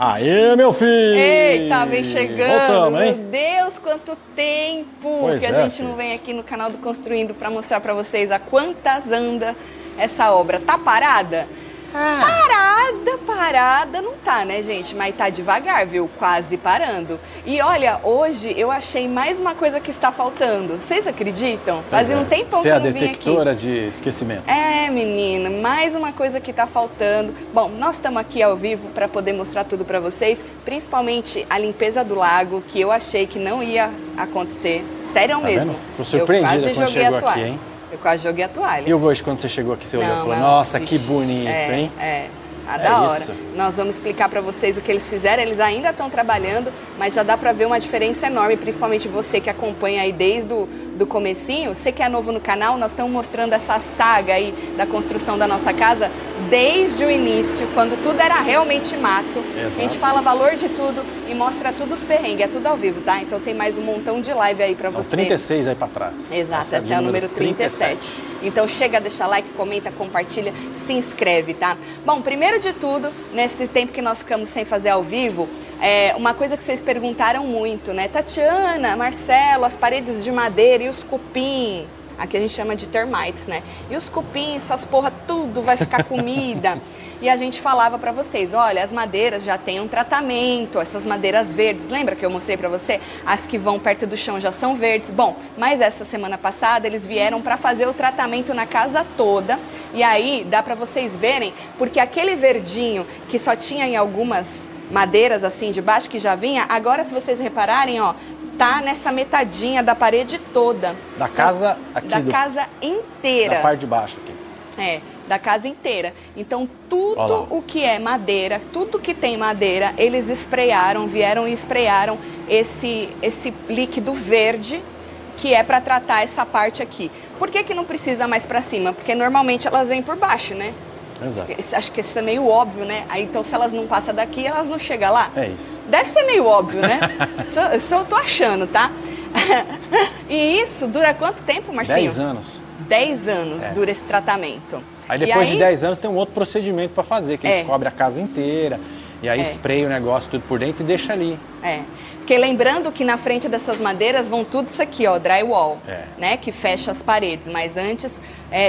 Aê, meu filho! Eita, vem chegando! Voltamos, hein? Meu Deus, quanto tempo Pois que a gente não vem aqui no canal do Construindo para mostrar para vocês a quantas anda essa obra. Tá parada? Parada não tá, né, gente? Mas tá devagar, viu? Quase parando. E olha, hoje eu achei mais uma coisa que está faltando. Vocês acreditam? Fazia um tempão que eu não vim aqui. Você é a detectora de esquecimento. É, menina, mais uma coisa que tá faltando. Bom, nós estamos aqui ao vivo para poder mostrar tudo para vocês, principalmente a limpeza do lago, que eu achei que não ia acontecer. Sério mesmo. Tô surpreendida quando chegou aqui, hein? Eu quase joguei a toalha. E hoje, quando você chegou aqui, você olhou e falou, nossa, que bonito, hein? Da hora. Nós vamos explicar para vocês o que eles fizeram. Eles ainda estão trabalhando, mas já dá para ver uma diferença enorme, principalmente você que acompanha aí desde do comecinho. Você que é novo no canal, nós estamos mostrando essa saga aí da construção da nossa casa desde o início, quando tudo era realmente mato. Exato. A gente fala valor de tudo e mostra tudo os perrengues, é tudo ao vivo, tá? Então tem mais um montão de live aí para você. São 36 aí para trás. Exato, essa é o número 37. Então chega, deixa like, comenta, compartilha, se inscreve, tá? Bom, primeiro de tudo, nesse tempo que nós ficamos sem fazer ao vivo, uma coisa que vocês perguntaram muito, né? Tatiana, Marcelo, as paredes de madeira e os cupim, aqui a gente chama de termites, né? E os cupim, essas porra, tudo vai ficar comida. E a gente falava para vocês, olha, as madeiras já têm um tratamento, essas madeiras verdes, lembra que eu mostrei para você? As que vão perto do chão já são verdes. Bom, mas essa semana passada eles vieram para fazer o tratamento na casa toda. E aí dá para vocês verem, porque aquele verdinho que só tinha em algumas madeiras assim de baixo que já vinha, agora se vocês repararem, ó, tá nessa metadinha da parede toda. Da casa aqui. Da casa inteira. Da parte de baixo aqui. Da casa inteira. Então, tudo o que é madeira, tudo que tem madeira, eles vieram e esprearam esse líquido verde, que é para tratar essa parte aqui. Por que que não precisa mais para cima? Porque normalmente elas vêm por baixo, né? Exato. Acho que isso é meio óbvio, né? Aí, então, se elas não passam daqui, elas não chegam lá. É isso. Deve ser meio óbvio, né? Eu tô achando, tá? E isso dura quanto tempo, Marcinho? 10 anos. 10 anos dura esse tratamento. Aí depois de 10 anos tem um outro procedimento para fazer, que eles cobrem a casa inteira, e aí espreia o negócio tudo por dentro e deixa ali. Porque lembrando que na frente dessas madeiras vão tudo isso aqui, ó, drywall, né, que fecha as paredes, mas antes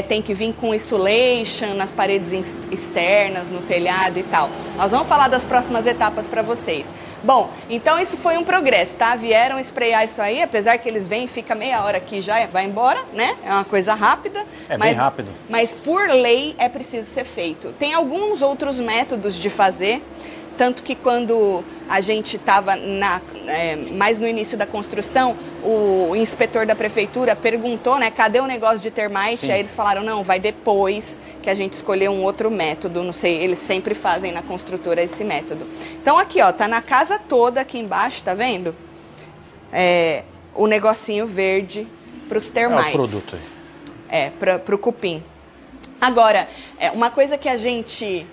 tem que vir com insulation nas paredes externas, no telhado e tal. Nós vamos falar das próximas etapas para vocês. Bom, então esse foi um progresso, tá? Vieram esprear isso aí, apesar que eles vêm, fica meia hora aqui já vai embora, né? É uma coisa rápida. Bem rápido. Mas por lei é preciso ser feito. Tem alguns outros métodos de fazer, tanto que quando a gente estava mais no início da construção, o inspetor da prefeitura perguntou, né, cadê o negócio de termite? Sim. Aí eles falaram, não, vai depois que a gente escolheu um outro método, não sei, eles sempre fazem na construtora esse método. Então aqui, ó, tá na casa toda aqui embaixo, tá vendo? O negocinho verde pros termites. É o produto aí. Pro cupim. Agora, uma coisa que a gente...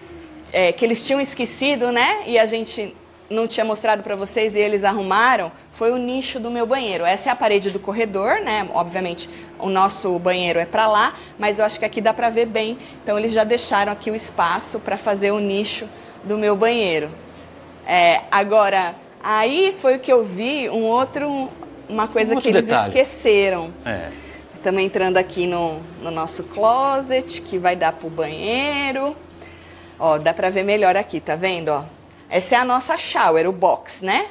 que eles tinham esquecido, né? E a gente não tinha mostrado para vocês e eles arrumaram, foi o nicho do meu banheiro. Essa é a parede do corredor, né? Obviamente, o nosso banheiro é para lá, mas eu acho que aqui dá para ver bem. Então, eles já deixaram aqui o espaço para fazer o nicho do meu banheiro. Agora, aí foi o que eu vi, uma coisa que eles esqueceram. Estamos entrando aqui no nosso closet, que vai dar pro banheiro. Ó, dá pra ver melhor aqui, tá vendo, ó? Essa é a nossa shower, o box, né?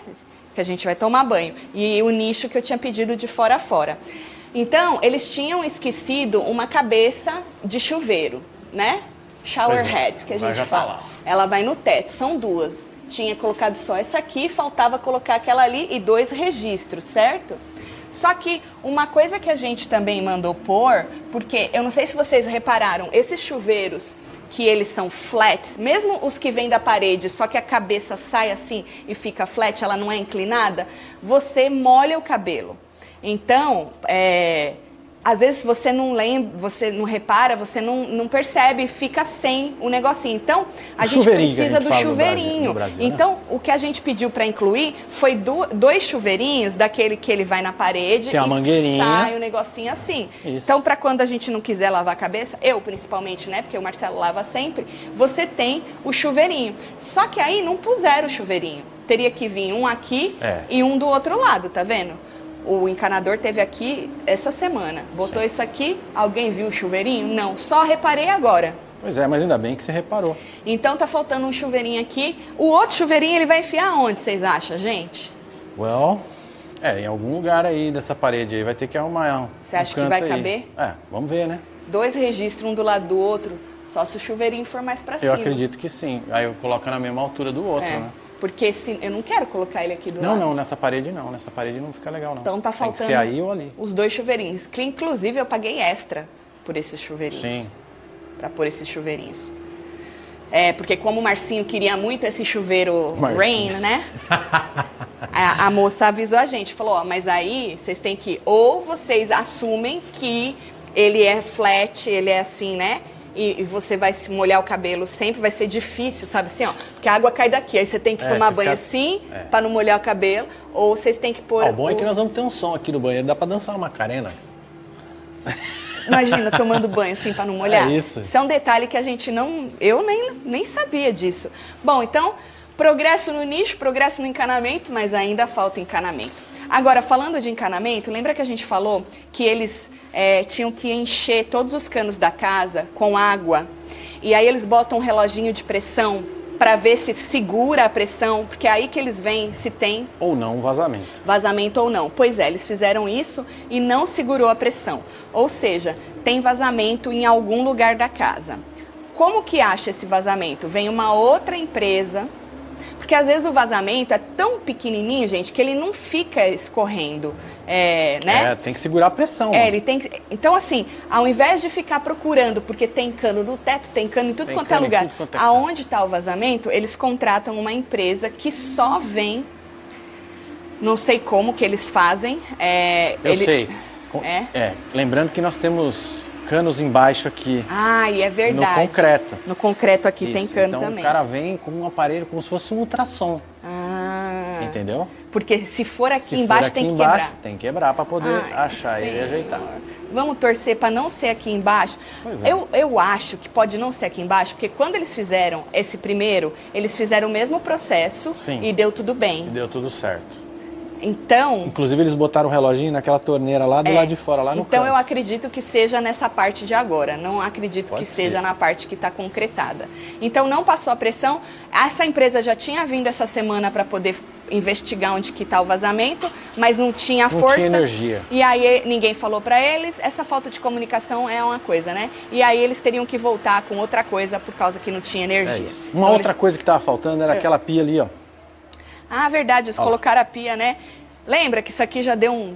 Que a gente vai tomar banho. E o nicho que eu tinha pedido de fora a fora. Então, eles tinham esquecido uma cabeça de chuveiro, né? Shower head, que a gente fala. Ela vai no teto, são duas. Tinha colocado só essa aqui, faltava colocar aquela ali e 2 registros, certo? Só que uma coisa que a gente também mandou pôr, porque eu não sei se vocês repararam, esses chuveiros que eles são flat, mesmo os que vêm da parede, só que a cabeça sai assim e fica flat, ela não é inclinada, você molha o cabelo. Então, às vezes você não lembra, você não repara, você não percebe, fica sem o negocinho. Então, a gente precisa do chuveirinho. Brasil, então, né? o que a gente pediu para incluir foi 2 chuveirinhos, daquele que ele vai na parede tem a mangueirinha. Sai o negocinho assim. Isso. Então, para quando a gente não quiser lavar a cabeça, eu principalmente, né, porque o Marcelo lava sempre, você tem o chuveirinho. Só que aí não puseram o chuveirinho. Teria que vir um aqui e um do outro lado, tá vendo? O encanador teve aqui essa semana. Botou isso aqui, alguém viu o chuveirinho? Não, só reparei agora. Pois é, mas ainda bem que você reparou. Então tá faltando um chuveirinho aqui. O outro chuveirinho ele vai enfiar onde, vocês acham, gente? Well, em algum lugar aí dessa parede aí vai ter que arrumar. Você acha que vai caber? Vamos ver, né? 2 registros, um do lado do outro, só se o chuveirinho for mais pra cima. Eu acredito que sim. Aí eu coloco na mesma altura do outro, né? Porque eu não quero colocar ele aqui do lado. Não, nessa parede não. Nessa parede não fica legal, não. Então tá faltando tem que ser aí ou ali. Os 2 chuveirinhos. Que inclusive eu paguei extra por esses chuveirinhos. Sim. Pra pôr esses chuveirinhos. Porque como o Marcinho queria muito esse chuveiro Rain, né? a moça avisou a gente, falou, mas aí vocês têm que, ou vocês assumem que ele é flat, ele é assim, né? E você vai se molhar o cabelo sempre, vai ser difícil, sabe assim, ó, porque a água cai daqui, aí você tem que tomar banho assim, para não molhar o cabelo, ou vocês têm que pôr... O bom é que nós vamos ter um som aqui no banheiro, dá para dançar uma Macarena. Imagina, tomando banho assim para não molhar. É isso. Isso é um detalhe que a gente não... Eu nem sabia disso. Bom, então, progresso no nicho, progresso no encanamento, mas ainda falta encanamento. Agora, falando de encanamento, lembra que a gente falou que eles tinham que encher todos os canos da casa com água? E aí eles botam um reloginho de pressão para ver se segura a pressão, porque é aí que eles veem se tem... Ou não vazamento. Vazamento ou não. Pois é, eles fizeram isso e não segurou a pressão. Ou seja, tem vazamento em algum lugar da casa. Como que acha esse vazamento? Vem uma outra empresa... Porque às vezes o vazamento é tão pequenininho, gente, que ele não fica escorrendo, né? Tem que segurar a pressão. Ele tem que... Então, assim, ao invés de ficar procurando, porque tem cano no teto, tem cano em tudo quanto é lugar, aonde está o vazamento, eles contratam uma empresa que só vem, não sei como que eles fazem. Sei. Lembrando que nós temos... canos embaixo aqui. E é verdade. No concreto. No concreto aqui tem cano então, também. Então o cara vem com um aparelho como se fosse um ultrassom. Entendeu? Porque se for aqui embaixo, tem que quebrar. Tem que quebrar para poder achar ele e ajeitar. Vamos torcer para não ser aqui embaixo. Pois é. Eu acho que pode não ser aqui embaixo, porque quando eles fizeram esse primeiro, eles fizeram o mesmo processo. Sim. E deu tudo bem. E deu tudo certo. Então... Inclusive eles botaram o reloginho naquela torneira lá do lado de fora, lá no Então canto. eu acredito que seja nessa parte de agora. Não acredito Pode que ser. seja na parte que está concretada. Então não passou a pressão. Essa empresa já tinha vindo essa semana para poder investigar onde que está o vazamento, mas não tinha força. Não tinha energia. E aí ninguém falou para eles. Essa falta de comunicação é uma coisa, né? E aí eles teriam que voltar com outra coisa por causa que não tinha energia. Uma outra coisa que estava faltando era aquela pia ali, ó. Verdade, eles colocaram a pia, né? Lembra que isso aqui já deu um...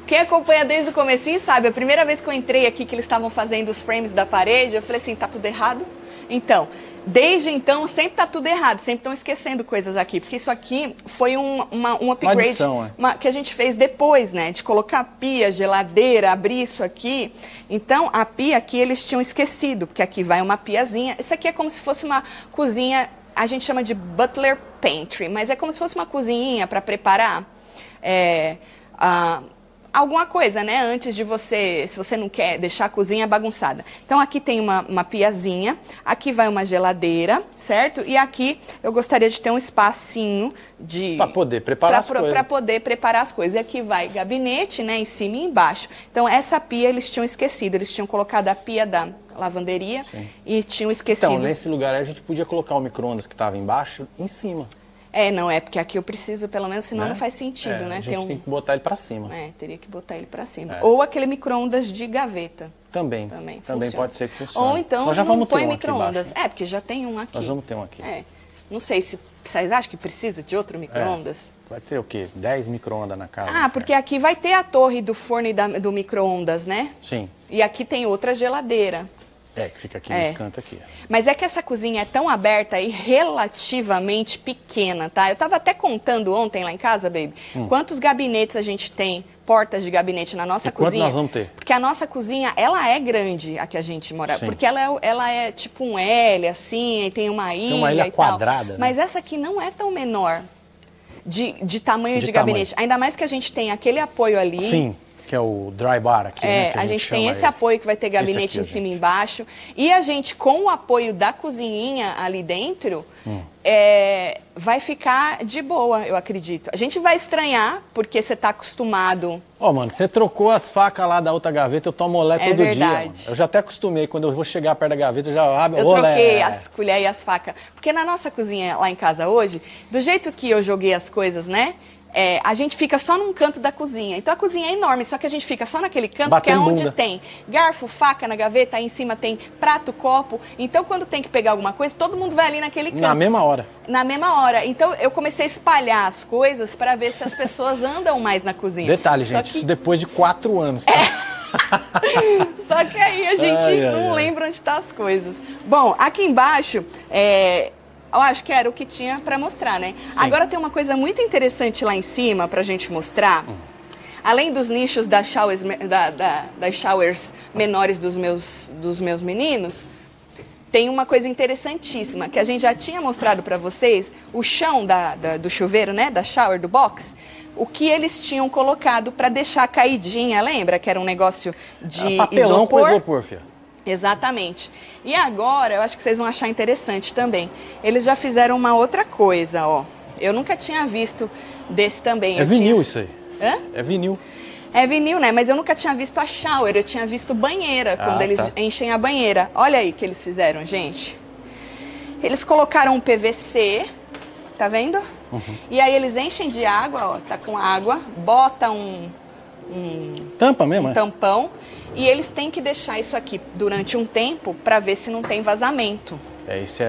Quem acompanha desde o comecinho sabe, a primeira vez que eu entrei aqui, que eles estavam fazendo os frames da parede, eu falei assim, tá tudo errado? Então, desde então, sempre tá tudo errado, sempre estão esquecendo coisas aqui, porque isso aqui foi um upgrade adição, que a gente fez depois, né? De colocar pia, geladeira, abrir isso aqui. Então, a pia aqui eles tinham esquecido, porque aqui vai uma piazinha. Isso aqui é como se fosse uma cozinha... A gente chama de butler pantry, mas é como se fosse uma cozinhinha para preparar alguma coisa, né? Antes de você, se você não quer deixar a cozinha bagunçada. Então, aqui tem uma piazinha, aqui vai uma geladeira, certo? E aqui eu gostaria de ter um espacinho de... Para poder preparar as coisas. Para poder preparar as coisas. E aqui vai gabinete, né? Em cima e embaixo. Então, essa pia eles tinham esquecido. Eles tinham colocado a pia da lavanderia. Sim. E tinham esquecido. Então, nesse lugar a gente podia colocar o micro-ondas que estava embaixo em cima. Não, porque aqui eu preciso, pelo menos, senão não faz sentido, né? A gente tem que botar ele para cima. Teria que botar ele para cima. Ou aquele micro-ondas de gaveta. Também pode ser que funcione. Ou então nós já vamos põe ter um micro-ondas. aqui Porque já tem um aqui. Nós vamos ter um aqui. Não sei se vocês acham que precisa de outro micro-ondas. Vai ter o quê? 10 micro-ondas na casa. Porque aqui vai ter a torre do forno e do micro-ondas, né? Sim. E aqui tem outra geladeira. Que fica aqui nesse canto aqui. Mas é que essa cozinha é tão aberta e relativamente pequena, tá? Eu tava até contando ontem lá em casa, baby, quantos gabinetes a gente tem portas de gabinete na nossa cozinha. Quanto nós vamos ter? Porque a nossa cozinha, ela é grande, a que a gente mora. Sim. Porque ela é tipo um L, assim, e tem uma ilha. Tem uma ilha quadrada. Né? Mas essa aqui não é tão menor de tamanho de gabinete. Ainda mais que a gente tem aquele apoio ali. Sim. Que é o dry bar aqui, né? A gente tem esse apoio que vai ter gabinete em cima e embaixo. E a gente, com o apoio da cozinhinha ali dentro, vai ficar de boa, eu acredito. A gente vai estranhar, porque você tá acostumado... Mano, você trocou as facas lá da outra gaveta, eu tomo olé todo dia. Mano. Eu já até acostumei, quando eu vou chegar perto da gaveta, eu já abro olé. Eu troquei as colheres e as facas. Porque na nossa cozinha lá em casa hoje, do jeito que eu joguei as coisas, né? A gente fica só num canto da cozinha. Então a cozinha é enorme, só que a gente fica só naquele canto, batendo que é onde bunda. tem garfo, faca na gaveta, aí em cima tem prato, copo. Então quando tem que pegar alguma coisa, todo mundo vai ali naquele canto. Na mesma hora. Na mesma hora. Então eu comecei a espalhar as coisas para ver se as pessoas andam mais na cozinha. Detalhe, gente, isso depois de 4 anos. Tá? Só que aí a gente não lembra onde estão as coisas. Bom, aqui embaixo... Eu acho que era o que tinha para mostrar, né? Sim. Agora tem uma coisa muito interessante lá em cima pra gente mostrar. Além dos nichos das showers, das showers menores dos meus meninos, tem uma coisa interessantíssima que a gente já tinha mostrado para vocês. O chão do chuveiro, né? Da shower, do box. O que eles tinham colocado para deixar caidinha, lembra? Que era um negócio de papelão isopor. Com isopor, filha. Exatamente. E agora, eu acho que vocês vão achar interessante também. Eles já fizeram uma outra coisa, ó. Eu nunca tinha visto desse também. É vinil isso aí. Hã? É vinil. É vinil, né? Mas eu nunca tinha visto a shower, eu tinha visto banheira, quando eles enchem a banheira. Olha aí o que eles fizeram, gente. Eles colocaram um PVC, tá vendo? E aí eles enchem de água, ó, tá com água, bota tampa mesmo, um tampão. E eles têm que deixar isso aqui durante um tempo para ver se não tem vazamento. Isso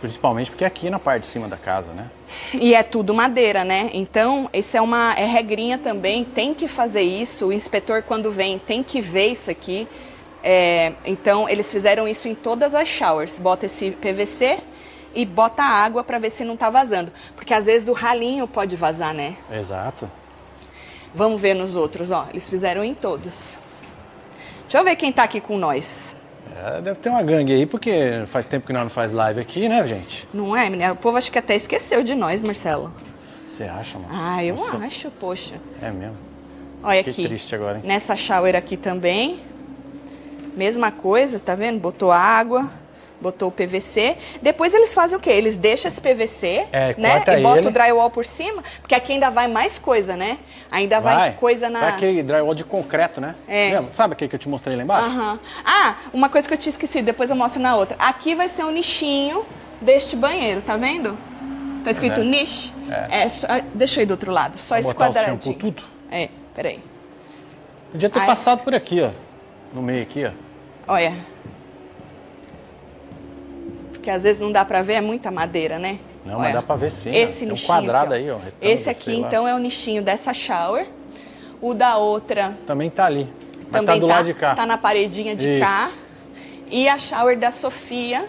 principalmente porque é aqui na parte de cima da casa, né? E é tudo madeira, né? Então, isso é regrinha também, tem que fazer isso. O inspetor, quando vem, tem que ver isso aqui. Então, eles fizeram isso em todas as showers. Bota esse PVC e bota água para ver se não tá vazando. Porque às vezes o ralinho pode vazar, né? Exato. Vamos ver nos outros, ó. Eles fizeram em todos. Deixa eu ver quem tá aqui com nós. Deve ter uma gangue aí, porque faz tempo que nós não faz live aqui, né, gente? Não é, menina? O povo acho que até esqueceu de nós, Marcelo. Você acha, mano? Eu acho, poxa. É mesmo? Olha aqui. Fiquei triste agora, hein? Nessa shower aqui também. Mesma coisa, tá vendo? Botou água, botou o PVC. Depois eles fazem o quê? Eles deixam esse PVC, né? E botam o drywall por cima, porque aqui ainda vai mais coisa, né? Ainda vai coisa na... Vai aquele drywall de concreto, né? Sabe aquele que eu te mostrei lá embaixo? Uma coisa que eu tinha esquecido, depois eu mostro na outra. Aqui vai ser um nichinho deste banheiro, tá vendo? Tá escrito niche. Deixa eu ir do outro lado, só esse quadradinho. Por tudo? Peraí. Podia ter passado por aqui, ó. No meio aqui, ó. Olha. Porque às vezes não dá pra ver, é muita madeira, né? Não, mas dá pra ver sim. Esse tem um quadrado aqui, ó. aí, ó. Esse aqui, então, é o nichinho dessa shower. O da outra... Também tá ali. Mas também tá do lado de cá. Tá na paredinha de cá. E a shower da Sofia,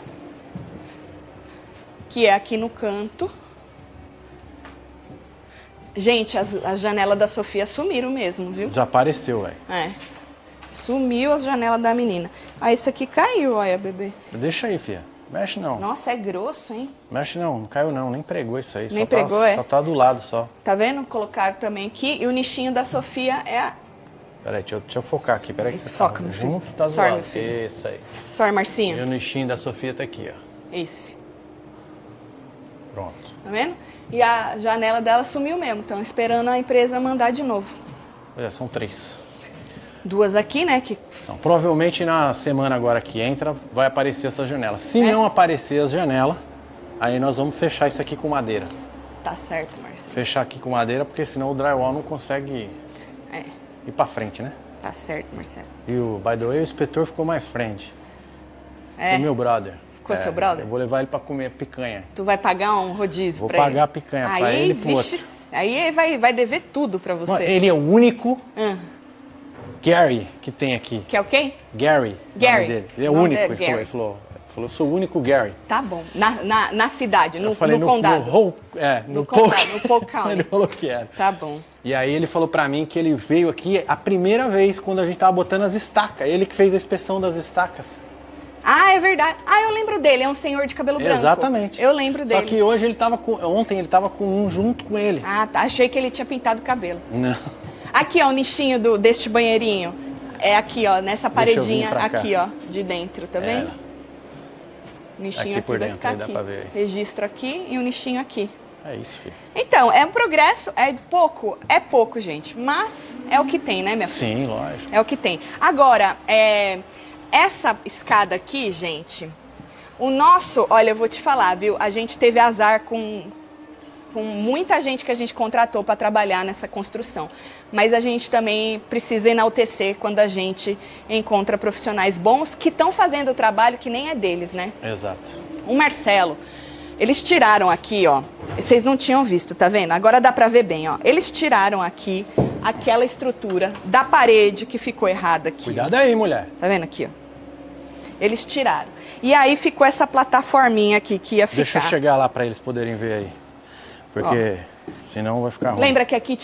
que é aqui no canto. Gente, as janelas da Sofia sumiram mesmo, viu? Desapareceu, velho. Sumiu as janelas da menina. Isso aqui caiu, olha, bebê. Deixa aí, filha. Mexe não. Nossa, é grosso, hein? Mexe não caiu não, nem pregou isso aí. Nem pregou, Só tá do lado, só. Tá vendo? Colocaram também aqui. E o nichinho da Sofia é a... Peraí, deixa eu focar aqui. Peraí que você foca, fala. Junto, tá do lado. Isso aí. Sorry, Marcinho. E o nichinho da Sofia tá aqui, ó. Esse. Pronto. Tá vendo? E a janela dela sumiu mesmo. Estão esperando a empresa mandar de novo. São 3. 2 aqui, né? Então, provavelmente na semana agora que entra vai aparecer essa janela. Se não aparecer as janelas, aí nós vamos fechar isso aqui com madeira. Tá certo, Marcelo. Fechar aqui com madeira, porque senão o drywall não consegue ir pra frente, né? Tá certo, Marcelo. E by the way, o inspetor ficou mais friend. O meu brother. Ficou seu brother? Eu vou levar ele pra comer picanha. Tu vai pagar um rodízio pra ele? Vou pagar a picanha pra ele e pro outro. Aí vai dever tudo pra você. Ele é o único Gary que tem aqui. Que é o quê? Gary. Gary. Dele. Ele é o único. Ele falou, eu sou o único Gary. Tá bom. Na cidade, no condado. No Polk County. Ele falou que era. Tá bom. E aí ele falou pra mim que ele veio aqui a primeira vez quando a gente tava botando as estacas. Ele que fez a inspeção das estacas. Ah, é verdade. Ah, eu lembro dele, é um senhor de cabelo branco. Exatamente. Eu lembro dele. Só que hoje ele tava com... Ontem ele tava com um junto com ele. Ah, tá. Achei que ele tinha pintado o cabelo. Não. Aqui, ó, o nichinho deste banheirinho. É aqui, ó, nessa paredinha aqui, ó, de dentro, tá vendo? O nichinho aqui vai ficar aqui. Registro aqui e o nichinho aqui. É isso, filho. Então, é um progresso, é pouco, gente, mas é o que tem, né, minha filha? Sim, lógico. É o que tem. Agora, essa escada aqui, gente, o nosso, olha, eu vou te falar, viu? A gente teve azar com muita gente que a gente contratou para trabalhar nessa construção. Mas a gente também precisa enaltecer quando a gente encontra profissionais bons que estão fazendo o trabalho que nem é deles, né? Exato. O Marcelo, eles tiraram aqui, ó. Vocês não tinham visto, tá vendo? Agora dá pra ver bem, ó. Eles tiraram aqui aquela estrutura da parede que ficou errada aqui. Cuidado aí, mulher. Tá vendo aqui, ó? Eles tiraram. E aí ficou essa plataforminha aqui que ia ficar. Deixa eu chegar lá pra eles poderem ver aí. Porque senão vai ficar ruim. Lembra que aqui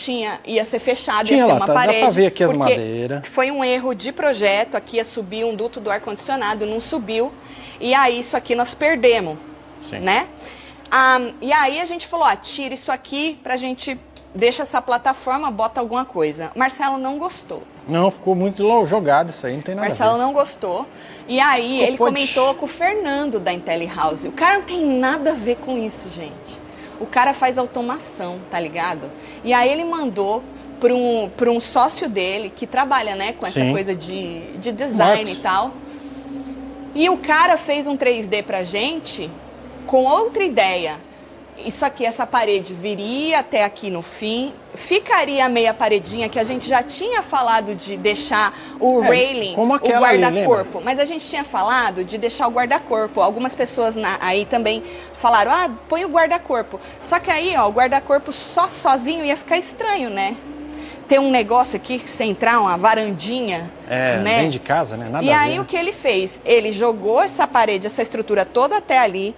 ia ser fechado, ia ser uma parede. Dá pra ver aqui as madeiras. Foi um erro de projeto, aqui ia subir um duto do ar-condicionado, não subiu. E aí isso aqui nós perdemos. Sim. Né? E aí a gente falou, tira isso aqui pra gente, deixa essa plataforma, bota alguma coisa. Marcelo não gostou. Não, ficou muito jogado isso aí, não tem nada Marcelo a ver. não gostou. E aí ele comentou com o Fernando da IntelliHouse. O cara não tem nada a ver com isso, gente. O cara faz automação, tá ligado? E aí ele mandou para um sócio dele que trabalha, né, com essa coisa de design e tal. E o cara fez um 3D pra gente com outra ideia. Isso aqui, essa parede viria até aqui no fim, ficaria a meia paredinha que a gente já tinha falado de deixar o railing, o guarda-corpo. Mas a gente tinha falado de deixar o guarda-corpo. Algumas pessoas aí também falaram, põe o guarda-corpo. Só que aí, ó, o guarda-corpo sozinho ia ficar estranho, né? Ter um negócio aqui, que você entrar, uma varandinha, né? Dentro de casa, né? Nada a ver. E aí o que ele fez? Ele jogou essa parede, essa estrutura toda até ali.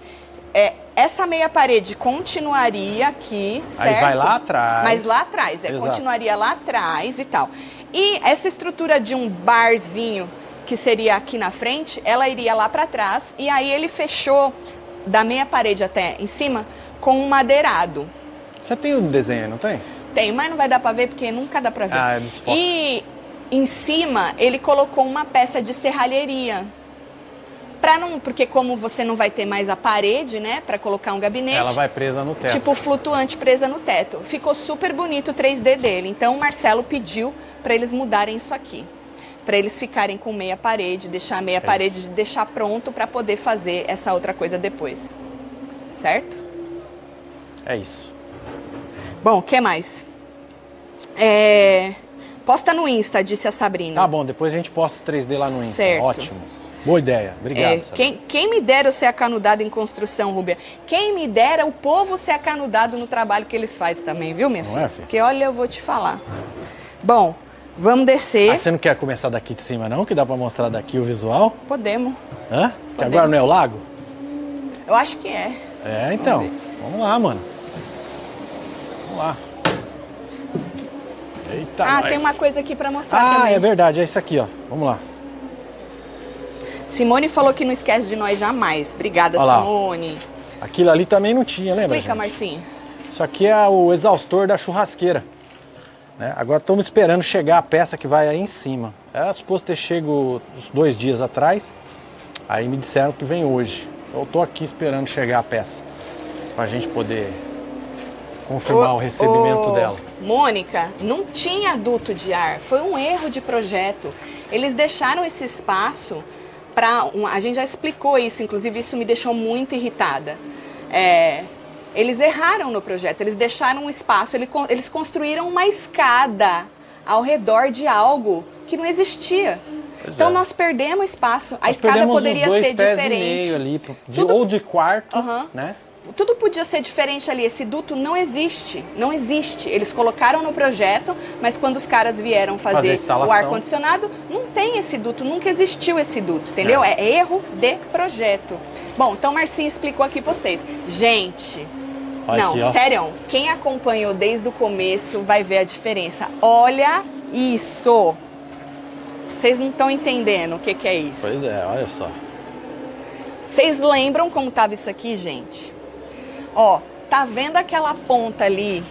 Essa meia parede continuaria aqui, certo? Aí vai lá atrás. Mas lá atrás, continuaria lá atrás e tal. E essa estrutura de um barzinho, que seria aqui na frente, ela iria lá para trás. E aí ele fechou da meia parede até em cima com um madeirado. Você tem o desenho, não tem? Tem, mas não vai dar para ver porque nunca dá para ver. É desfoca. E em cima ele colocou uma peça de serralheria. Porque como você não vai ter mais a parede, né, para colocar um gabinete. Ela vai presa no teto. Tipo flutuante presa no teto. Ficou super bonito o 3D dele. Então o Marcelo pediu para eles mudarem isso aqui. Para eles ficarem com meia parede, deixar a meia parede, deixar pronto para poder fazer essa outra coisa depois. Certo? É isso. Bom, o que mais? Posta no Insta, disse a Sabrina. Tá bom, depois a gente posta o 3D lá no Insta. Certo. Ótimo. Boa ideia, obrigado. Quem me dera eu ser acanudado em construção, Rúbia. Quem me dera o povo ser acanudado no trabalho que eles fazem também, viu, minha filha? Não é, filha? Porque olha, eu vou te falar. Bom, vamos descer. Você não quer começar daqui de cima não? Que dá pra mostrar daqui o visual? Podemos. Hã? Que agora não é o lago? Eu acho que é. Então. Vamos lá, mano. Vamos lá. Eita, nós. Tem uma coisa aqui pra mostrar também. É verdade, é isso aqui, ó. Vamos lá. Simone falou que não esquece de nós jamais. Obrigada, Simone. Aquilo ali também não tinha, lembra, Explica, gente? Marcinho. Isso aqui é o exaustor da churrasqueira. Né? Agora estamos esperando chegar a peça que vai aí em cima. Era suposto ter chego uns 2 dias atrás. Aí me disseram que vem hoje. Eu estou aqui esperando chegar a peça. Pra gente poder confirmar o recebimento dela. Mônica, não tinha duto de ar. Foi um erro de projeto. Eles deixaram esse espaço... a gente já explicou isso, inclusive isso me deixou muito irritada. Eles erraram no projeto, eles deixaram um espaço, eles construíram uma escada ao redor de algo que não existia. Então nós perdemos espaço, a escada poderia ser diferente. Meio ali, ou de quarto, né? Tudo podia ser diferente ali, esse duto não existe, não existe. Eles colocaram no projeto, mas quando os caras vieram fazer o ar-condicionado, não tem esse duto, nunca existiu esse duto, entendeu? É erro de projeto. Bom, então Marcinho explicou aqui pra vocês. Gente, Olha não, aqui, ó. sério, quem acompanhou desde o começo vai ver a diferença. Olha isso! Vocês não estão entendendo o que é isso. Pois é, olha só. Vocês lembram como tava isso aqui, gente? Ó, tá vendo aquela ponta ali,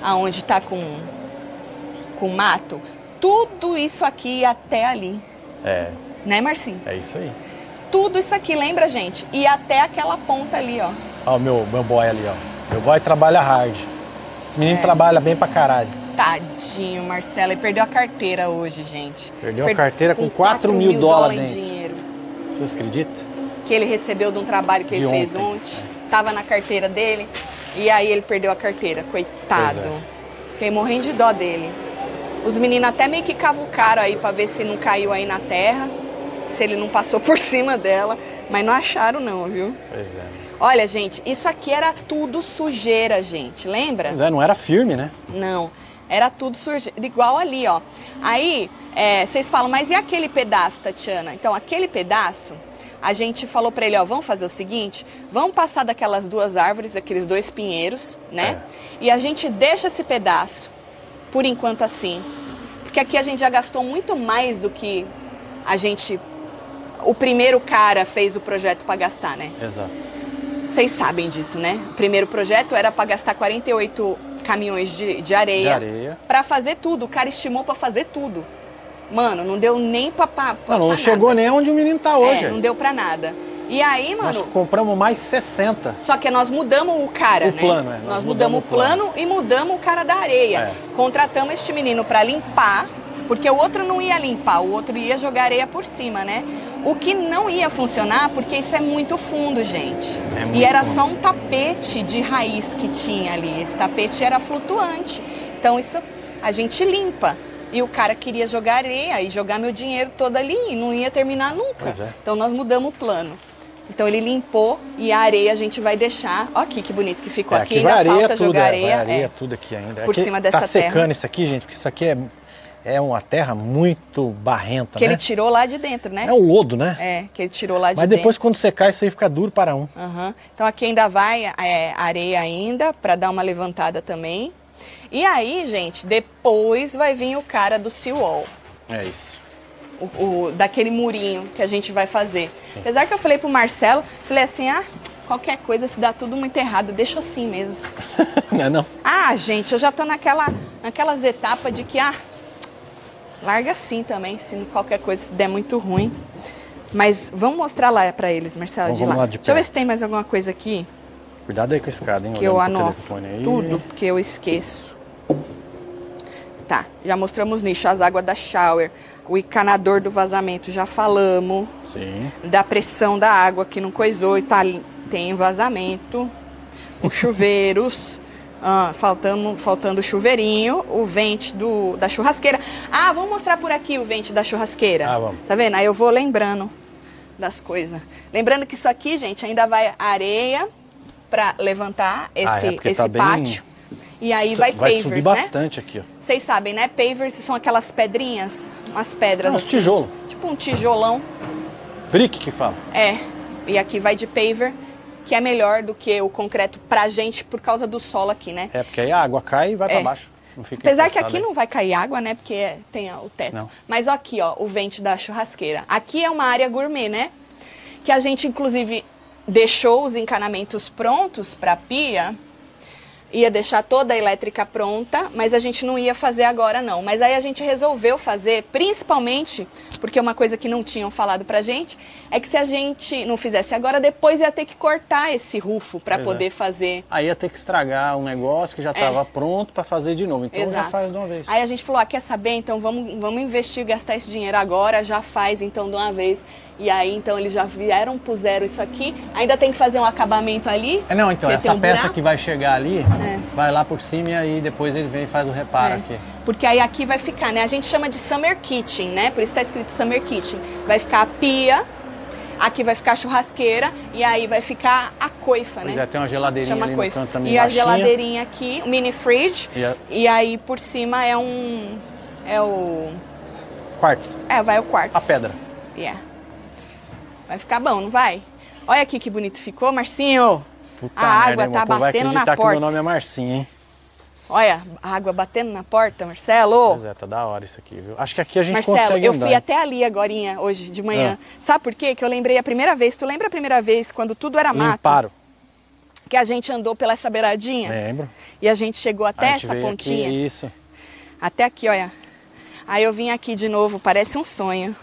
aonde tá com mato? Tudo isso aqui ia até ali. É. Né, Marcinho? É isso aí. Tudo isso aqui, lembra, gente? E até aquela ponta ali, ó. Ó, o meu boy ali, ó. Meu boy trabalha hard. Esse menino trabalha bem pra caralho. Tadinho, Marcelo. Ele perdeu a carteira hoje, gente. Perdeu a carteira com 4 mil dólares em dentro. dinheiro. Vocês acreditam? Que ele recebeu de um trabalho que ele fez ontem. Tava na carteira dele. E aí ele perdeu a carteira. Coitado. Fiquei morrendo de dó dele. Os meninos até meio que cavucaram aí pra ver se não caiu aí na terra. Se ele não passou por cima dela. Mas não acharam não, viu? Pois é. Olha, gente, isso aqui era tudo sujeira, gente. Lembra? Pois é, não era firme, né? Não. Era tudo sujeira. Igual ali, ó. Aí, vocês falam, mas e aquele pedaço, Tatiana? Então, aquele pedaço, a gente falou pra ele, ó, vamos fazer o seguinte, vamos passar daquelas 2 árvores, aqueles 2 pinheiros, né? E a gente deixa esse pedaço, por enquanto assim. Porque aqui a gente já gastou muito mais do que o primeiro cara fez o projeto pra gastar, né? Exato. Vocês sabem disso, né? O primeiro projeto era pra gastar 48 caminhões de areia. Pra fazer tudo. O cara estimou pra fazer tudo. Mano, não deu nem pra não chegou nem onde o menino tá hoje. Não deu pra nada. E aí, mano... Nós compramos mais 60. Só que nós mudamos o cara, né? Plano, Nós mudamos o plano e mudamos o cara da areia. Contratamos este menino pra limpar, porque o outro não ia limpar, o outro ia jogar areia por cima, né? O que não ia funcionar, porque isso é muito fundo, gente. E era só um tapete de raiz que tinha ali. Esse tapete era flutuante. Então isso a gente limpa. E o cara queria jogar areia e jogar meu dinheiro todo ali e não ia terminar nunca. Então nós mudamos o plano. Então ele limpou e a areia a gente vai deixar. Ó aqui que bonito que ficou aqui. Ainda falta jogar areia. Areia tudo aqui ainda. Por cima dessa terra. Tá secando isso aqui, gente, porque isso aqui é uma terra muito barrenta, que né? ele tirou lá de dentro, né? É o lodo, né? É, que ele tirou lá de dentro. Mas depois quando secar isso aí fica duro para um. Então aqui ainda vai areia ainda, para dar uma levantada também. E aí, gente, depois vai vir o cara do seawall. É isso. Daquele murinho que a gente vai fazer. Sim. Apesar que eu falei pro Marcelo, falei assim, qualquer coisa, se dá tudo muito errado, deixa assim mesmo. Não é não? Gente, eu já tô naquelas etapas de que, larga assim também, se qualquer coisa se der muito ruim. Mas vamos mostrar lá pra eles, Marcelo, de lá. Deixa eu ver se tem mais alguma coisa aqui. Cuidado aí com a escada, hein? Que eu anoto tudo, porque eu esqueço. Tá, já mostramos nicho, as águas da shower, o encanador do vazamento, já falamos. Sim. Da pressão da água que não coisou e tem vazamento. Os chuveiros, faltando o chuveirinho, o vente da churrasqueira. Vamos mostrar por aqui o vente da churrasqueira. Vamos. Tá vendo? Aí eu vou lembrando das coisas. Lembrando que isso aqui, gente, ainda vai areia para levantar esse tá pátio. E aí vai pavers, subir bastante aqui, ó. Vocês sabem, né? Pavers são aquelas pedrinhas, umas pedras uns tijolos. Tipo um tijolão. Brick que fala. E aqui vai de paver, que é melhor do que o concreto pra gente por causa do solo aqui, né? Porque aí a água cai e vai pra baixo. Não fica apesar que aqui não vai cair água, né? Porque tem o teto. Não. Mas aqui, ó, o vente da churrasqueira. Aqui é uma área gourmet, né? Que a gente, inclusive, deixou os encanamentos prontos pra pia. Ia deixar toda a elétrica pronta, mas a gente não ia fazer agora não. Mas aí a gente resolveu fazer, principalmente, porque uma coisa que não tinham falado pra gente, é que se a gente não fizesse agora, depois ia ter que cortar esse rufo pra poder fazer. Aí ia ter que estragar um negócio que já estava pronto pra fazer de novo, então já faz de uma vez. Aí a gente falou, quer saber? Então vamos investir e gastar esse dinheiro agora, já faz então de uma vez. E aí, então, eles já vieram, puseram isso aqui. Ainda tem que fazer um acabamento ali. Não, então, essa peça que vai chegar ali, vai lá por cima e aí depois ele vem e faz o reparo aqui. Porque aí aqui vai ficar, né? A gente chama de Summer Kitchen, né? Por isso está escrito Summer Kitchen. Vai ficar a pia, aqui vai ficar a churrasqueira e aí vai ficar a coifa, né? Já tem uma geladeirinha ali no canto também. E a geladeirinha aqui, o mini fridge. E aí por cima é o... Quartzo. Vai o quartzo. A pedra. Vai ficar bom, não vai? Olha aqui que bonito ficou, Marcinho. Puta A merda, água hein, tá irmão? O povo vai batendo na acreditar que porta. meu nome é Marcinho, hein? Olha, a água batendo na porta, Marcelo. Pois é, tá da hora isso aqui, viu? Acho que aqui a gente Marcelo, consegue eu andar. fui até ali agorinha, hoje de manhã. Sabe por quê? Que eu lembrei a primeira vez. Tu lembra a primeira vez, quando tudo era mato? Limparam. Que a gente andou pela essa beiradinha? Lembro. E a gente chegou até A gente essa veio pontinha. aqui, isso. Até aqui, olha. Aí eu vim aqui de novo, parece um sonho.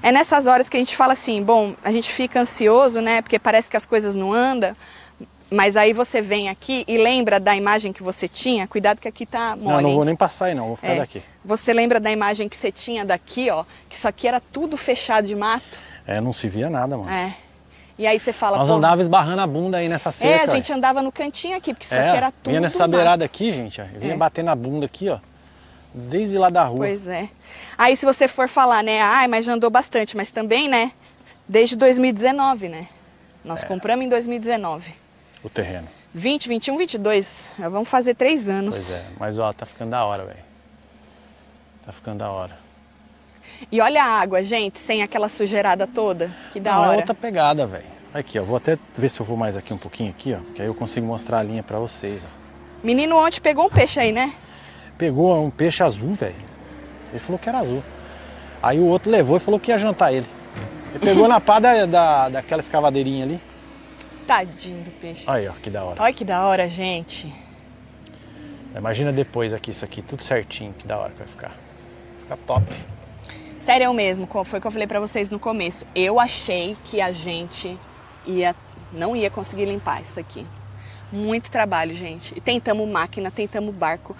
É nessas horas que a gente fala assim, bom, a gente fica ansioso, né? Porque parece que as coisas não andam. Mas aí você vem aqui e lembra da imagem que você tinha. Cuidado que aqui tá mole. Não, não vou hein? nem passar aí não, vou ficar daqui. Você lembra da imagem que você tinha daqui, ó? Que isso aqui era tudo fechado de mato. É, não se via nada, mano. É. E aí você fala, Nós pô, andava esbarrando a bunda aí nessa cerca. a gente andava no cantinho aqui, porque isso aqui era tudo vinha nessa mato. beirada aqui, gente, ó. Vinha batendo a bunda aqui, ó. Desde lá da rua. Pois é. Aí se você for falar, né? Ai, mas já andou bastante. Mas também, né? Desde 2019, né? Nós compramos em 2019. O terreno. 20, 21, 22. Já vamos fazer 3 anos. Pois é. Mas, ó, tá ficando da hora, velho. Tá ficando da hora. E olha a água, gente, sem aquela sujeirada toda. Que da Não, hora. é outra pegada, velho. Aqui, ó. Vou até ver se eu vou mais aqui um pouquinho aqui, ó. Que aí eu consigo mostrar a linha pra vocês, ó. Menino ontem pegou um peixe aí, né? Pegou um peixe azul, velho. Ele falou que era azul. Aí o outro levou e falou que ia jantar ele. Ele pegou na pá daquela escavadeirinha ali. Tadinho do peixe. Aí, ó, que da hora. Olha que da hora, gente. Imagina depois aqui, isso aqui, tudo certinho, que da hora que vai ficar. Fica top. Sério, eu mesmo, foi o que eu falei pra vocês no começo. Eu achei que a gente não ia conseguir limpar isso aqui. Muito trabalho, gente. E tentamos máquina, tentamos barco.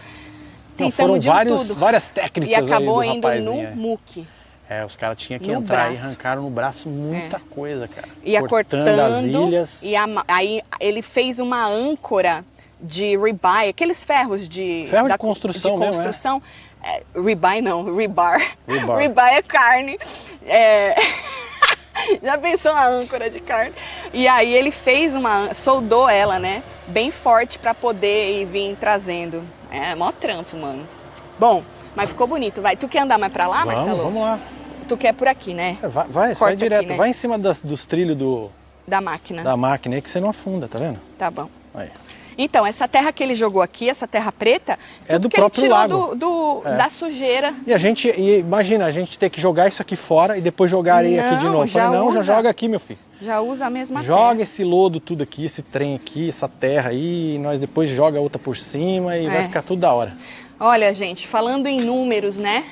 Não, Tentamos foram de tudo. várias técnicas E acabou aí do indo rapazinho, no muque. É, os caras tinham que No entrar e braço. arrancaram no braço muita coisa, cara. Ia cortando as ilhas. E aí ele fez uma âncora de rebar, aqueles ferros de... Ferro de construção de mesmo, construção. Rebar não, rebar. Rebar. Rebar é carne. É... Já pensou uma âncora de carne? E aí ele fez soldou ela, né? Bem forte pra poder ir vir trazendo. É mó trampo, mano. Bom, mas ficou bonito. Vai. Tu quer andar mais pra lá, Marcelo? Vamos lá. Tu quer por aqui, né? É, vai Corta direto. aqui, né? Vai em cima dos trilhos Da máquina. da máquina aí que você não afunda, tá vendo? Tá bom. Aí. Então, essa terra que ele jogou aqui, essa terra preta, É tudo do que próprio ele lago. tirou da sujeira. E imagina, a gente ter que jogar isso aqui fora e depois jogar areia aqui de Não, novo. já Falei, não, já usa. joga aqui, meu filho. Já usa a mesma Joga terra. esse lodo tudo aqui, esse trem aqui, essa terra aí, e nós depois joga outra por cima e vai ficar tudo da hora. Olha, gente, falando em números, né?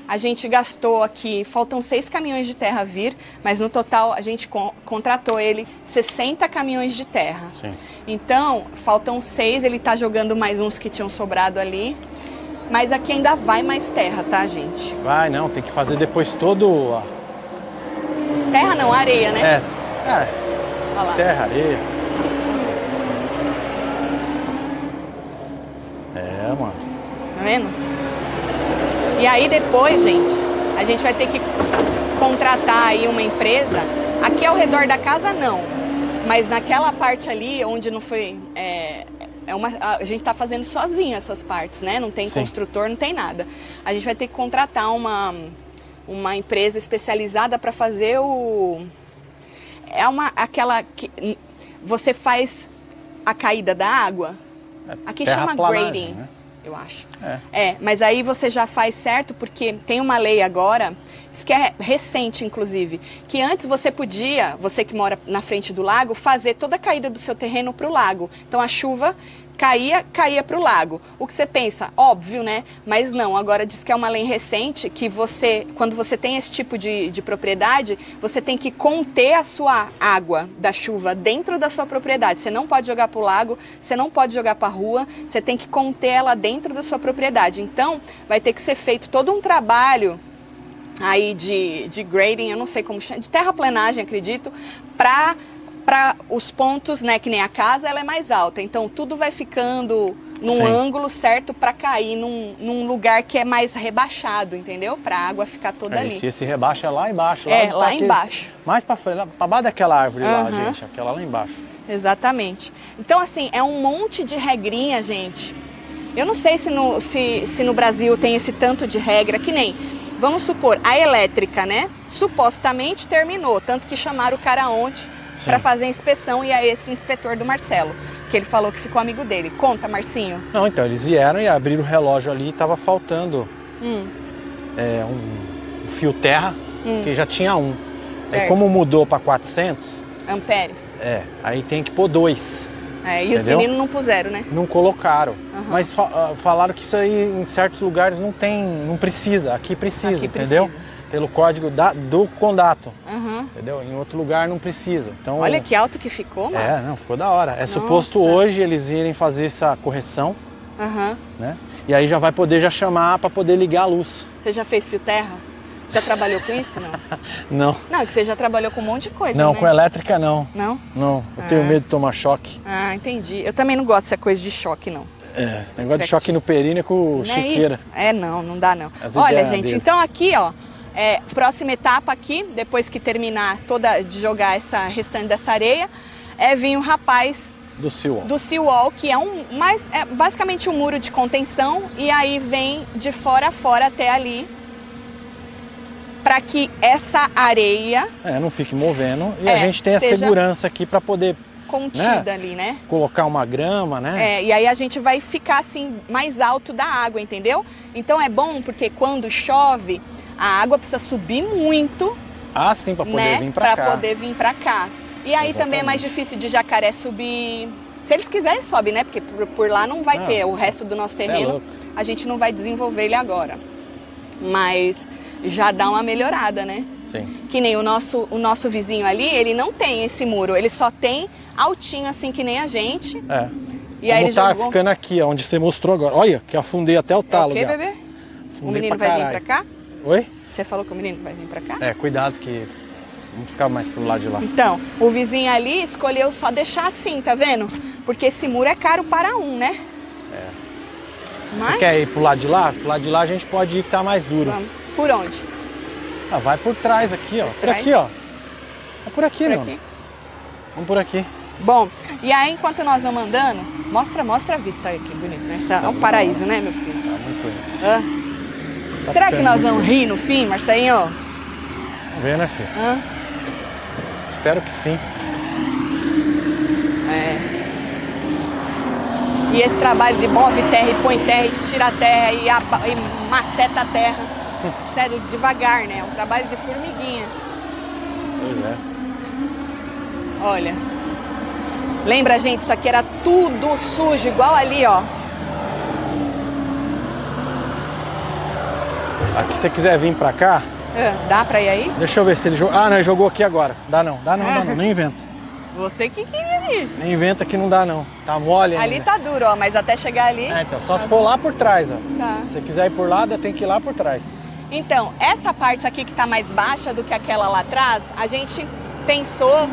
A gente gastou aqui, faltam 6 caminhões de terra vir, mas no total a gente contratou ele 60 caminhões de terra. Sim. Então, faltam 6, ele tá jogando mais uns que tinham sobrado ali. Mas aqui ainda vai mais terra, tá, gente? Vai, não, tem que fazer depois todo... Ó, Terra não, areia, né? Olha lá. terra, areia. É, mano. Tá vendo? E aí depois, gente, a gente vai ter que contratar aí uma empresa. Aqui ao redor da casa não, mas naquela parte ali onde não foi... a gente tá fazendo sozinho essas partes, né? Não tem construtor, não tem nada. A gente vai ter que contratar uma empresa especializada para fazer aquela que você faz a caída da água. Aqui chama grading, né? Eu acho. Mas aí você já faz certo, porque tem uma lei agora, isso que é recente, inclusive, que antes você podia, você que mora na frente do lago, fazer toda a caída do seu terreno para o lago. Então a chuva caía para o lago. O que você pensa? Óbvio, né? Mas não, agora diz que é uma lei recente que quando você tem esse tipo de propriedade, você tem que conter a sua água da chuva dentro da sua propriedade. Você não pode jogar para o lago, você não pode jogar para a rua, você tem que conter ela dentro da sua propriedade. Então, vai ter que ser feito todo um trabalho aí de grading, eu não sei como chama, de terraplenagem, acredito, para os pontos, né, que nem a casa, ela é mais alta, então tudo vai ficando num ângulo certo para cair num lugar que é mais rebaixado, entendeu? Para a água ficar toda ali. Se esse rebaixo é lá embaixo. Lá embaixo. Mais para frente, para baixo daquela árvore lá, gente, aquela lá embaixo. Exatamente. Então, assim, é um monte de regrinha, gente. Eu não sei se no Brasil tem esse tanto de regra, que nem... vamos supor, a elétrica, né? Supostamente terminou, tanto que chamaram o cara ontem para fazer a inspeção, e é esse inspetor do Marcelo, que ele falou que ficou amigo dele. Conta, Marcinho. Não, então, eles vieram e abriram o relógio ali e tava faltando um fio terra, que já tinha um. Aí como mudou para 400 amperes, aí tem que pôr 2. E entendeu? Os meninos não puseram, né? Não colocaram. Mas falaram que isso aí em certos lugares não precisa. Aqui precisa, entendeu? Pelo código do Condato. Entendeu? Em outro lugar não precisa. Então, olha que alto que ficou, mano. Não, ficou da hora. É suposto hoje eles irem fazer essa correção. Né? E aí já vai poder chamar para poder ligar a luz. Você já fez fio terra? Já trabalhou com isso, não? Não. Não, é que você já trabalhou com um monte de coisa, não, né? Com elétrica não. Não? Não, eu tenho medo de tomar choque. Ah, entendi. Eu também não gosto dessa coisa de choque, não. Negócio de choque no períneo é com chiqueira. Não dá não. Olha, gente, dele. Então aqui, ó, próxima etapa aqui, depois que terminar de jogar essa restante dessa areia, vir o rapaz do seawall, que é basicamente um muro de contenção, e aí vem de fora a fora até ali, para que essa areia não fique movendo e a gente tenha segurança aqui para poder contida ali, né? Colocar uma grama, né? E aí a gente vai ficar assim mais alto da água, entendeu? Então é bom porque quando chove a água precisa subir muito. Sim, para poder vir para cá. Para poder vir para cá. E aí também é mais difícil de jacaré subir. Se eles quiserem, sobe, né? Porque por lá não vai ter. O resto do nosso terreno, a gente não vai desenvolver ele agora. Mas já dá uma melhorada, né? Sim. Que nem o nosso vizinho ali, ele não tem esse muro. Ele só tem altinho, assim, que nem a gente. E aí ele tá ficando aqui, onde você mostrou agora. Olha, que afundei até o talo. O quê, bebê? O menino vai vir pra cá? Oi? Você falou que o menino vai vir pra cá? Cuidado que... Vamos ficar mais pro lado de lá. Então, o vizinho ali escolheu só deixar assim, tá vendo? Porque esse muro é caro para um, né? Mas... Você quer ir pro lado de lá? Pro lado de lá a gente pode ir que tá mais duro. Vamos. Por onde? Vai por trás aqui, ó. Por aqui, ó. É por aqui, meu. Vamos por aqui. Bom, e aí enquanto nós vamos andando, mostra a vista aí, que bonito. É um paraíso, né, meu filho? Tá muito bonito. Será que nós vamos rir no fim, Marcelinho? Vamos ver, né, filho? Espero que sim. E esse trabalho de move terra e põe terra e tira a terra e maceta a terra. Sério, devagar, né? É um trabalho de formiguinha. Pois é. Olha. Lembra, gente? Isso aqui era tudo sujo, igual ali, ó. Aqui, se você quiser vir pra cá... Dá pra ir aí? Deixa eu ver se ele jogou... não, ele jogou aqui agora. Dá não, nem inventa. Você que queria ir. Nem inventa que não dá não. Tá mole ainda. Ali tá duro, ó, mas até chegar ali... Então, só se for lá por trás, ó. Tá. Se você quiser ir por lá, tem que ir lá por trás. Então, essa parte aqui que tá mais baixa do que aquela lá atrás, a gente pensou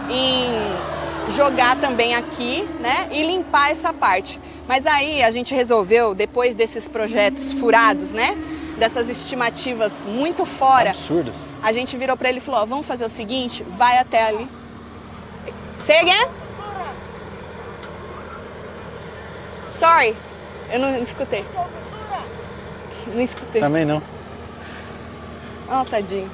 em jogar também aqui, né, e limpar essa parte. Mas aí a gente resolveu, depois desses projetos furados, né, dessas estimativas muito fora, absurdas, a gente virou pra ele e falou, vamos fazer o seguinte, vai até ali. Say again? Sorry, eu não escutei. Não escutei. Também não. Tadinho.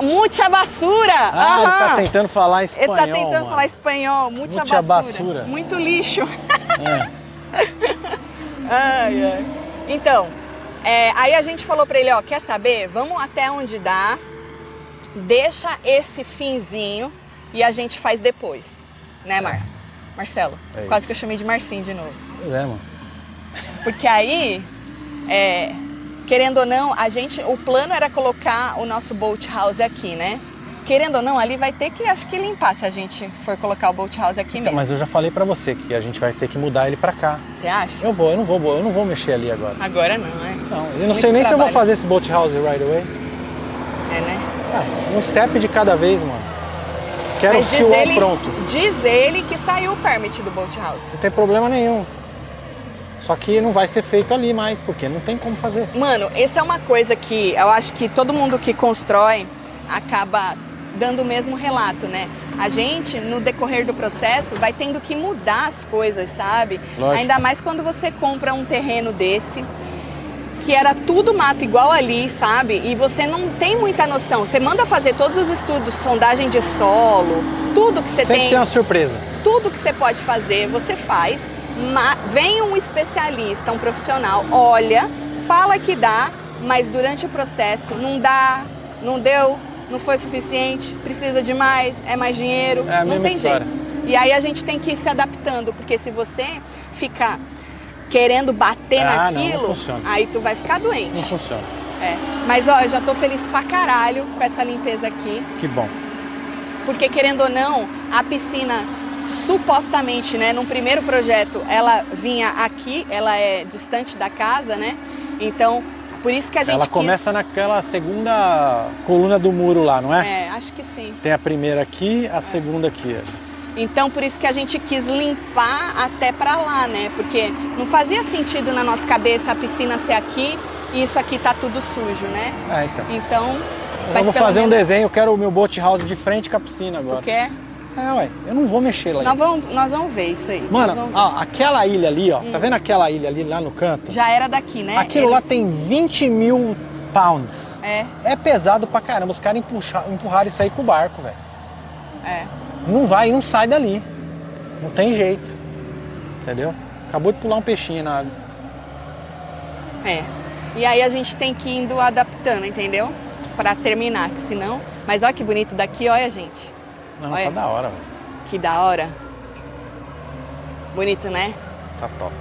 Mucha basura. Ele tá tentando falar espanhol. Ele tá tentando falar espanhol. Mucha basura. Muito lixo. Então, aí a gente falou pra ele, quer saber? Vamos até onde dá, deixa esse finzinho e a gente faz depois. Né, Marcelo? Quase que eu chamei de Marcinho de novo. Pois é, mano. Porque aí, querendo ou não, o plano era colocar o nosso boat house aqui, né? Querendo ou não, ali vai ter que, acho que, limpar se a gente for colocar o boat house aqui mesmo. Mas eu já falei pra você que a gente vai ter que mudar ele pra cá. Você acha? Eu não vou mexer ali agora. Agora não, né? Não, eu não sei nem se eu vou fazer esse boat house right away. Né? Um step de cada vez, mano. Quero o seawall pronto. Diz ele que saiu o permit do boat house. Não tem problema nenhum. Só que não vai ser feito ali mais, porque não tem como fazer. Mano, essa é uma coisa que eu acho que todo mundo que constrói acaba dando o mesmo relato, né? A gente, no decorrer do processo, vai tendo que mudar as coisas, sabe? Lógico. Ainda mais quando você compra um terreno desse, que era tudo mato igual ali, sabe? E você não tem muita noção. Você manda fazer todos os estudos, sondagem de solo, tudo que você Sempre tem uma surpresa. Tudo que você pode fazer, você faz. Vem um especialista, um profissional, olha, fala que dá, mas durante o processo não dá, não deu, não foi suficiente, precisa de mais, é mais dinheiro, é a não mesma tem história. jeito. E aí a gente tem que ir se adaptando, porque se você ficar querendo bater naquilo, não funciona. aí tu vai ficar doente. Não funciona. É. Mas ó, eu já tô feliz pra caralho com essa limpeza aqui. Que bom. Porque querendo ou não, a piscina supostamente, né, num primeiro projeto, ela vinha aqui, ela é distante da casa, né? Então, por isso que a gente Ela começa naquela segunda coluna do muro lá, não é? É, acho que sim. Tem a primeira aqui, a segunda aqui. Então, por isso que a gente quis limpar até pra lá, né? Porque não fazia sentido na nossa cabeça a piscina ser aqui e isso aqui tá tudo sujo, né? Então, eu vou fazer um desenho, eu quero o meu boat house de frente com a piscina agora. Tu quer? Ué, eu não vou mexer lá. Nós vamos ver isso aí. Mano, ó, aquela ilha ali, ó, tá vendo aquela ilha ali lá no canto? Já era daqui, né? Aquilo lá tem 20 mil pounds. É pesado pra caramba, os caras empurraram isso aí com o barco, velho. Não vai, não sai dali. Não tem jeito. Entendeu? Acabou de pular um peixinho na água. E aí a gente tem que ir indo adaptando, entendeu? Pra terminar, que senão... Mas olha que bonito daqui, olha, gente. Não, olha. Tá da hora, velho. Que da hora. Bonito, né? Tá top.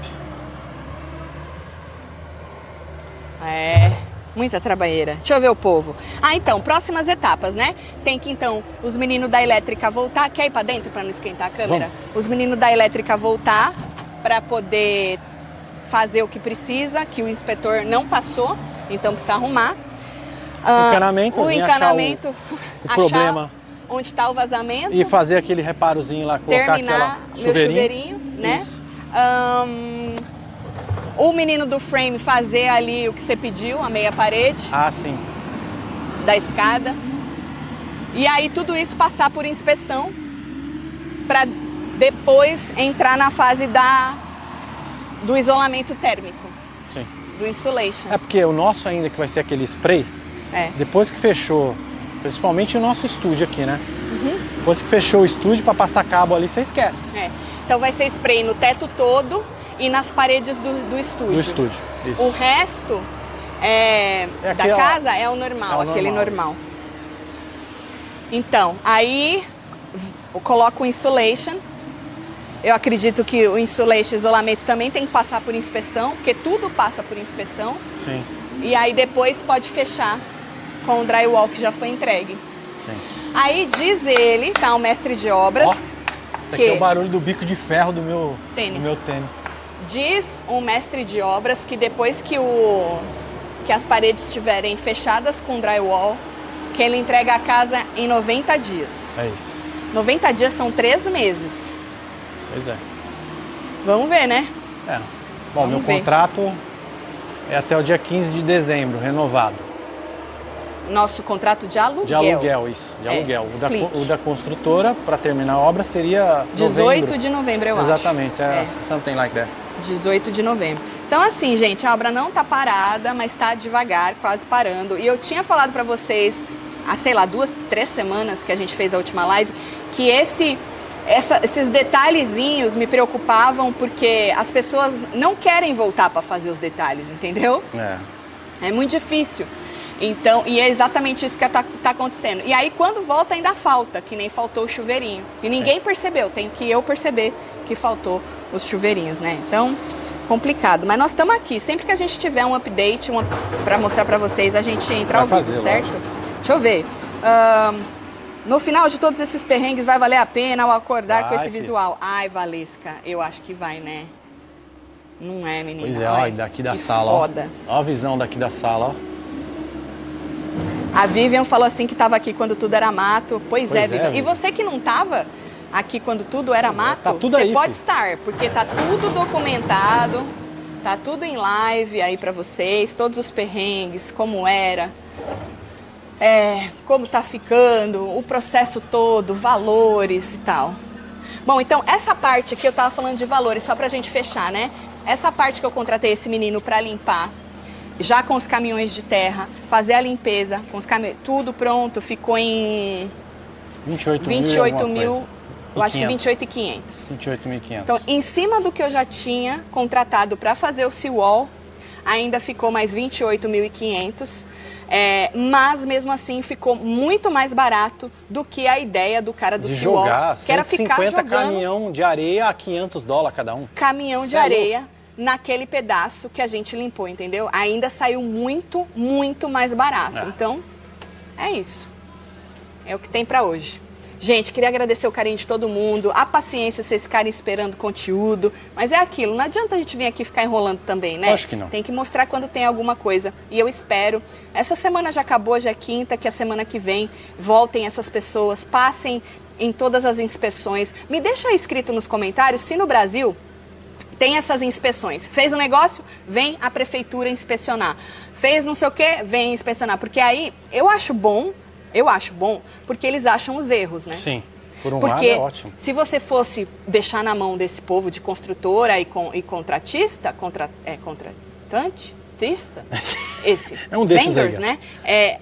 Muita trabalheira. Deixa eu ver o povo. Então, próximas etapas, né? Tem que, então, os meninos da elétrica voltar. Quer ir pra dentro pra não esquentar a câmera? Vamos. Os meninos da elétrica voltar pra poder fazer o que precisa, que o inspetor não passou, então precisa arrumar. Encanamento, o encanamento, o problema. Onde está o vazamento. E fazer aquele reparozinho lá, colocar terminar meu chuveirinho, né? O menino do frame fazer ali o que você pediu, a meia parede. Sim. Da escada. E aí tudo isso passar por inspeção para depois entrar na fase do isolamento térmico. Sim. Do insulation. Porque o nosso ainda, que vai ser aquele spray, depois que fechou, principalmente o nosso estúdio aqui, né? Depois que fechou o estúdio, para passar cabo ali, você esquece. Então vai ser spray no teto todo e nas paredes do estúdio. Do estúdio, isso. O resto da casa é o normal, aquele normal. Então, aí eu coloco o insulation. Eu acredito que o insulation, isolamento também tem que passar por inspeção, porque tudo passa por inspeção. Sim. E aí depois pode fechar com o drywall que já foi entregue. Sim. Aí diz ele, tá, o mestre de obras. Isso aqui é o barulho do bico de ferro do meu tênis. Diz um mestre de obras que depois que as paredes estiverem fechadas com drywall, que ele entrega a casa em 90 dias. É isso. 90 dias são 3 meses. Pois é. Vamos ver, né? Bom, meu contrato é até o dia 15 de dezembro, renovado. Nosso contrato de aluguel. De aluguel, isso. De aluguel. O da construtora, para terminar a obra, seria 18 de novembro, eu acho. Exatamente. Something like that. 18 de novembro. Então, assim, gente, a obra não tá parada, mas tá devagar, quase parando. E eu tinha falado para vocês, há, sei lá, 2, 3 semanas que a gente fez a última live, que esses detalhezinhos me preocupavam porque as pessoas não querem voltar para fazer os detalhes, entendeu? É muito difícil. Então, e é exatamente isso que tá acontecendo. E aí, quando volta, ainda falta, que nem faltou o chuveirinho. E ninguém percebeu, tem que eu perceber que faltou os chuveirinhos, né? Então, complicado. Mas nós estamos aqui. Sempre que a gente tiver um update para mostrar para vocês, a gente entra ao vivo, certo? Deixa eu ver. No final de todos esses perrengues, vai valer a pena ao acordar com esse visual? Ai, Valesca, eu acho que vai, né? Não é, menina? Pois olha, daqui da sala, foda. Ó a visão daqui da sala, ó. A Vivian falou assim que estava aqui quando tudo era mato. Pois é, Vivian. E você que não estava aqui quando tudo era mato, tá tudo você aí, pode estar, porque tá tudo documentado, tá tudo em live aí para vocês, todos os perrengues, como era, como tá ficando, o processo todo, valores e tal. Bom, então essa parte aqui eu tava falando de valores, só pra gente fechar, né? Essa parte que eu contratei esse menino para limpar, já com os caminhões de terra, fazer a limpeza, com os caminhões, tudo pronto, ficou em 28 mil, eu acho que 28.500. 28.500. Então, em cima do que eu já tinha contratado para fazer o seawall, ainda ficou mais 28.500. Mas mesmo assim ficou muito mais barato do que a ideia do cara do de seawall, jogar, que era ficar jogando caminhão de areia a $500 cada um. Caminhão de areia naquele pedaço que a gente limpou, entendeu? Ainda saiu muito, muito mais barato. Então, é isso. É o que tem pra hoje. Gente, queria agradecer o carinho de todo mundo, a paciência, vocês ficarem esperando conteúdo, mas é aquilo, não adianta a gente vir aqui ficar enrolando também, né? Acho que não. Tem que mostrar quando tem alguma coisa, e eu espero, essa semana já acabou, já é quinta, que a semana que vem voltem essas pessoas, passem em todas as inspeções, me deixa aí escrito nos comentários se no Brasil tem essas inspeções, fez um negócio, vem a prefeitura inspecionar, fez não sei o que, vem inspecionar, porque aí eu acho bom, porque eles acham os erros, né? Sim, por um porque lado é ótimo. Se você fosse deixar na mão desse povo de construtora e contratista, esse, é um desses vendors, aí, né?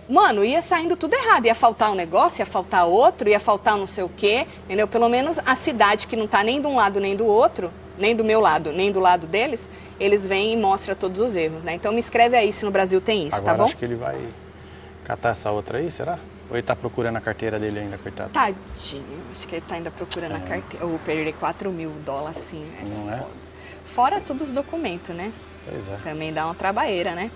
Mano, ia saindo tudo errado, ia faltar um negócio, ia faltar outro, ia faltar não sei o quê, entendeu? Pelo menos a cidade que não tá nem de um lado nem do outro, nem do meu lado, nem do lado deles, eles vêm e mostram todos os erros, né? Então me escreve aí se no Brasil tem isso, agora, tá bom? Acho que ele vai catar essa outra aí, será? Ou ele tá procurando a carteira dele ainda, coitado? Tadinho, acho que ele tá ainda procurando a carteira. Ou perder $4.000, assim, né? Não é? Fora todos os documentos, né? Pois é. Também dá uma trabalheira, né?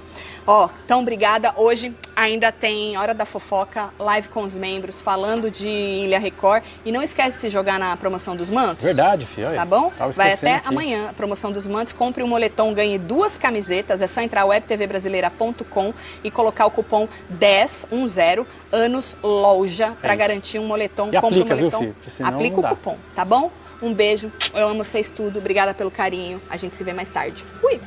Ó, então obrigada. Hoje ainda tem Hora da Fofoca, live com os membros, falando de Ilha Record. E não esquece de se jogar na promoção dos mantos. Verdade, filho. Tá bom? Vai até aqui. amanhã a promoção dos mantos. Compre um moletom, ganhe 2 camisetas. É só entrar webtvbrasileira.com e colocar o cupom 10 anos loja para garantir um moletom. E compre aplica, um moletom, viu, filho? aplica o cupom, tá bom? Um beijo, eu amo vocês tudo. Obrigada pelo carinho. A gente se vê mais tarde. Fui!